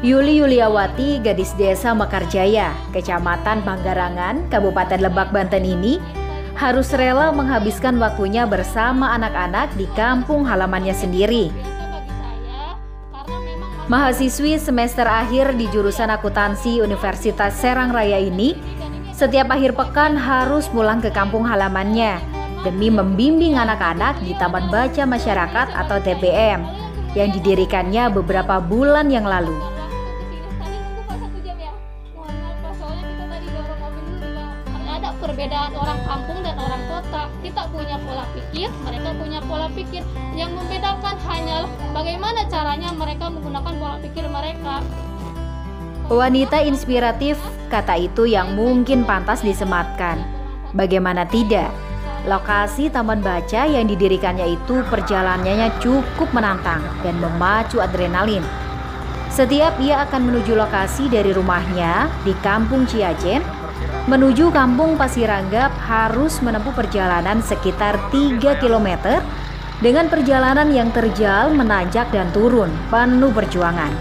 Yuli Yuliawati, gadis desa Mekarjaya, Kecamatan Panggarangan, Kabupaten Lebak, Banten ini harus rela menghabiskan waktunya bersama anak-anak di kampung halamannya sendiri. Mahasiswi semester akhir di jurusan akuntansi Universitas Serang Raya ini setiap akhir pekan harus pulang ke kampung halamannya demi membimbing anak-anak di Taman Baca Masyarakat atau TBM yang didirikannya beberapa bulan yang lalu. Perbedaan orang kampung dan orang kota. Kita punya pola pikir, mereka punya pola pikir. Yang membedakan hanyalah bagaimana caranya mereka menggunakan pola pikir mereka. Wanita inspiratif, kata itu yang mungkin pantas disematkan. Bagaimana tidak? Lokasi Taman Baca yang didirikannya itu perjalanannya cukup menantang dan memacu adrenalin. Setiap ia akan menuju lokasi dari rumahnya di Kampung Ciajen menuju Kampung Pasiranggap harus menempuh perjalanan sekitar 3 km dengan perjalanan yang terjal, menanjak dan turun, penuh perjuangan.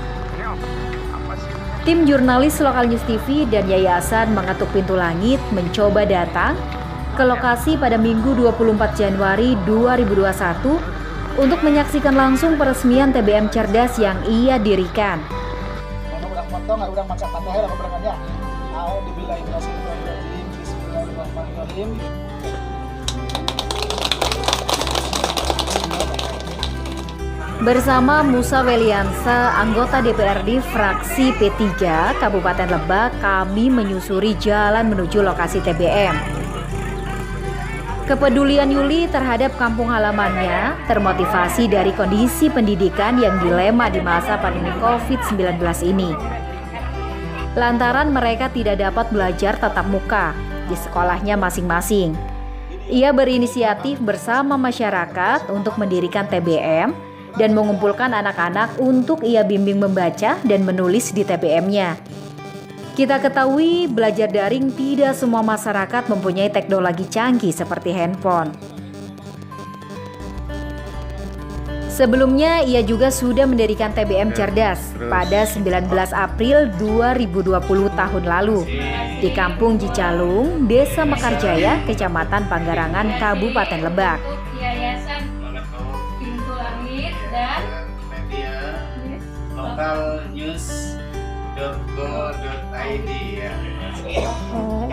Tim jurnalis Lokal News TV dan Yayasan Mengetuk Pintu Langit mencoba datang ke lokasi pada Minggu 24 Januari 2021 untuk menyaksikan langsung peresmian TBM cerdas yang ia dirikan. Bersama Musa Weliansa, anggota DPRD fraksi P3 Kabupaten Lebak, kami menyusuri jalan menuju lokasi TBM. Kepedulian Yuli terhadap kampung halamannya termotivasi dari kondisi pendidikan yang dilema di masa pandemi COVID-19 ini. Lantaran mereka tidak dapat belajar tatap muka di sekolahnya masing-masing. Ia berinisiatif bersama masyarakat untuk mendirikan TBM dan mengumpulkan anak-anak untuk ia bimbing membaca dan menulis di TBM-nya. Kita ketahui belajar daring tidak semua masyarakat mempunyai teknologi canggih seperti handphone. Sebelumnya ia juga sudah mendirikan TBM cerdas pada 19 April 2020 tahun lalu di Kampung Cicalung, Desa Mekarjaya, Kecamatan Panggarangan, Kabupaten Lebak. Yayasan Pintu Langit dan media lokalnews.go.id ya.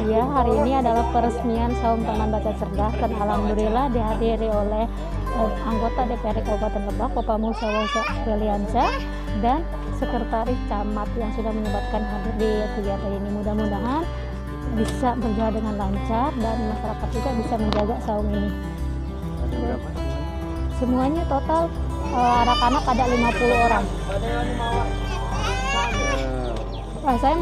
Ya, hari ini adalah peresmian Saum Taman Baca Cerdas dan alhamdulillah dihadiri oleh anggota DPRD Kabupaten Lebak, Bapak Musa Weliansa dan Sekretaris Camat yang sudah menyempatkan hadir di kegiatan ini. Mudah-mudahan bisa berjalan dengan lancar dan masyarakat juga bisa menjaga saung ini. Semuanya total anak-anak ada 50 orang. Saya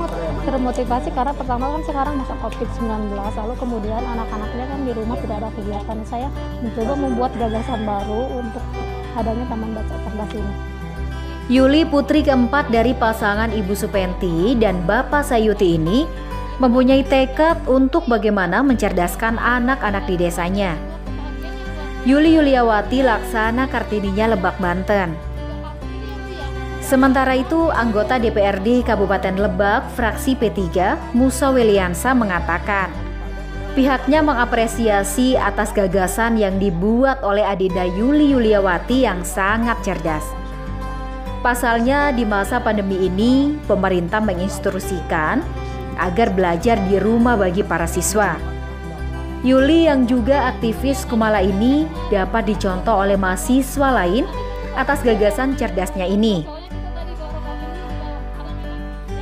termotivasi karena pertama kan sekarang masa COVID-19, lalu kemudian anak-anaknya kan di rumah tidak ada kegiatan. Saya mencoba membuat gagasan baru untuk adanya Taman Baca Cerdas ini. Yuli, putri keempat dari pasangan Ibu Supenti dan Bapak Sayuti ini mempunyai tekad untuk bagaimana mencerdaskan anak-anak di desanya. Yuli Yuliawati Laksana Kartininya, Lebak, Banten. Sementara itu, anggota DPRD Kabupaten Lebak, fraksi P3, Musa Weliansa mengatakan, pihaknya mengapresiasi atas gagasan yang dibuat oleh Adinda Yuli Yuliawati yang sangat cerdas. Pasalnya, di masa pandemi ini, pemerintah menginstruksikan agar belajar di rumah bagi para siswa. Yuli yang juga aktivis Kumala ini dapat dicontoh oleh mahasiswa lain atas gagasan cerdasnya ini.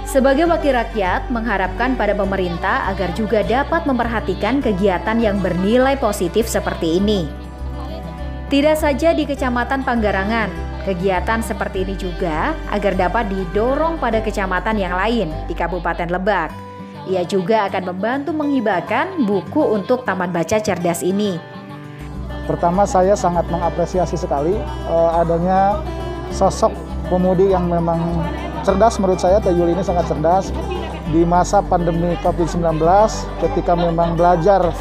Sebagai wakil rakyat, mengharapkan pada pemerintah agar juga dapat memperhatikan kegiatan yang bernilai positif seperti ini. Tidak saja di Kecamatan Panggarangan, kegiatan seperti ini juga agar dapat didorong pada kecamatan yang lain di Kabupaten Lebak. Ia juga akan membantu menghibahkan buku untuk Taman Baca Cerdas ini. Pertama, saya sangat mengapresiasi sekali adanya sosok pemudi yang memang cerdas. Menurut saya Teh Yuli ini sangat cerdas di masa pandemi COVID-19 ketika memang belajar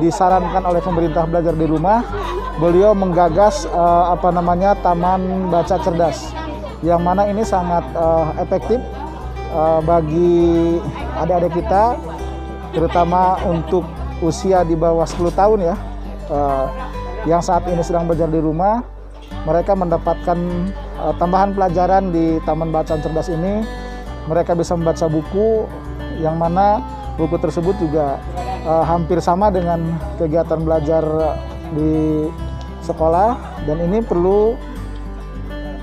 disarankan oleh pemerintah belajar di rumah. Beliau menggagas Taman Baca Cerdas yang mana ini sangat efektif bagi adik-adik kita, terutama untuk usia di bawah 10 tahun ya, yang saat ini sedang belajar di rumah. Mereka mendapatkan tambahan pelajaran di Taman Bacaan Cerdas ini. Mereka bisa membaca buku, yang mana buku tersebut juga hampir sama dengan kegiatan belajar di sekolah, dan ini perlu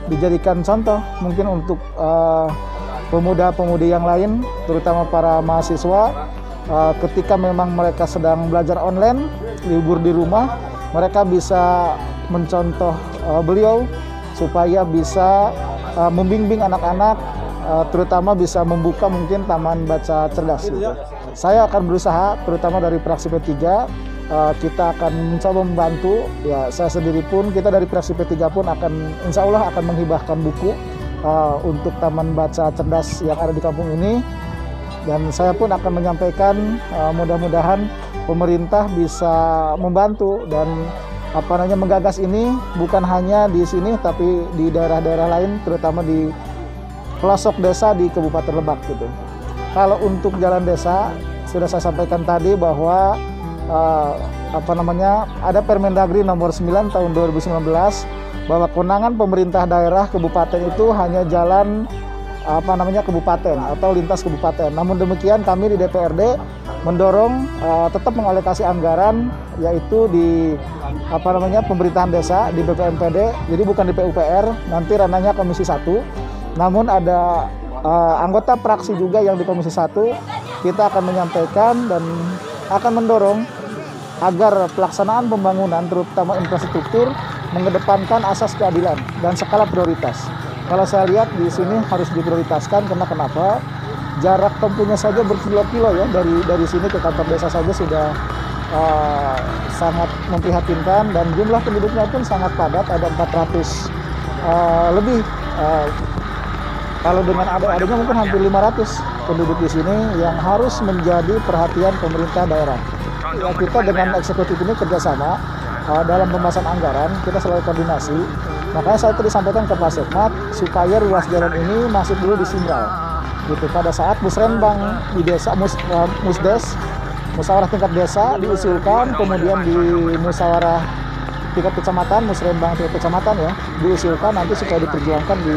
dijadikan contoh mungkin untuk pemuda-pemudi yang lain, terutama para mahasiswa. Ketika memang mereka sedang belajar online, libur di rumah, mereka bisa mencontoh beliau supaya bisa membimbing anak-anak, terutama bisa membuka mungkin taman baca cerdas gitu. Saya akan berusaha, terutama dari fraksi P3, kita akan mencoba membantu. Ya, saya sendiri pun, kita dari fraksi P3 pun akan, insya Allah akan menghibahkan buku untuk taman baca cerdas yang ada di kampung ini. Dan saya pun akan menyampaikan, mudah-mudahan pemerintah bisa membantu dan menggagas ini bukan hanya di sini tapi di daerah-daerah lain, terutama di pelosok desa di Kabupaten Lebak gitu. Kalau untuk jalan desa sudah saya sampaikan tadi bahwa ada Permendagri nomor 9 tahun 2019 bahwa kewenangan pemerintah daerah kabupaten itu hanya jalan kabupaten atau lintas kabupaten. Namun demikian kami di DPRD mendorong tetap mengalokasi anggaran, yaitu di pemerintahan desa di BPMPD, jadi bukan di PUPR, nanti ranahnya Komisi 1. Namun ada anggota praksi juga yang di Komisi 1, kita akan menyampaikan dan akan mendorong agar pelaksanaan pembangunan terutama infrastruktur mengedepankan asas keadilan dan skala prioritas. Kalau saya lihat di sini harus diprioritaskan, karena kenapa? Jarak tempuhnya saja berkilo-kilo ya, dari sini ke kantor desa saja sudah sangat memprihatinkan, dan jumlah penduduknya pun sangat padat, ada 400 lebih. Kalau dengan adik-adiknya mungkin hampir 500 penduduk di sini yang harus menjadi perhatian pemerintah daerah. Ya, kita dengan eksekutif ini kerjasama dalam pembahasan anggaran, kita selalu koordinasi. Makanya saya tadi sampaikan ke Pak Sekmat supaya ruas jalan ini masih dulu disimral. Gitu. Pada saat musrenbang di desa, musdes, musyawarah tingkat desa diusulkan, kemudian di musyawarah tingkat kecamatan, musrenbang tingkat kecamatan ya, diusulkan nanti supaya diperjuangkan di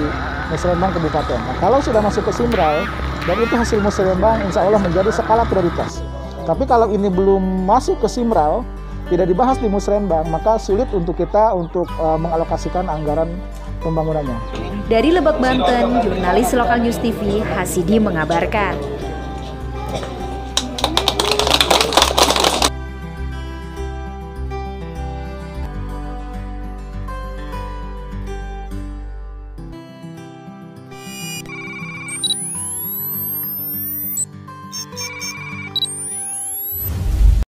musrenbang kabupaten. Nah, kalau sudah masuk ke simral dan itu hasil musrenbang, insya Allah menjadi skala prioritas. Tapi kalau ini belum masuk ke simral, tidak dibahas di musrenbang, maka sulit untuk kita untuk mengalokasikan anggaran pembangunannya. Dari Lebak, Banten, jurnalis Lokal News TV Hasidi mengabarkan.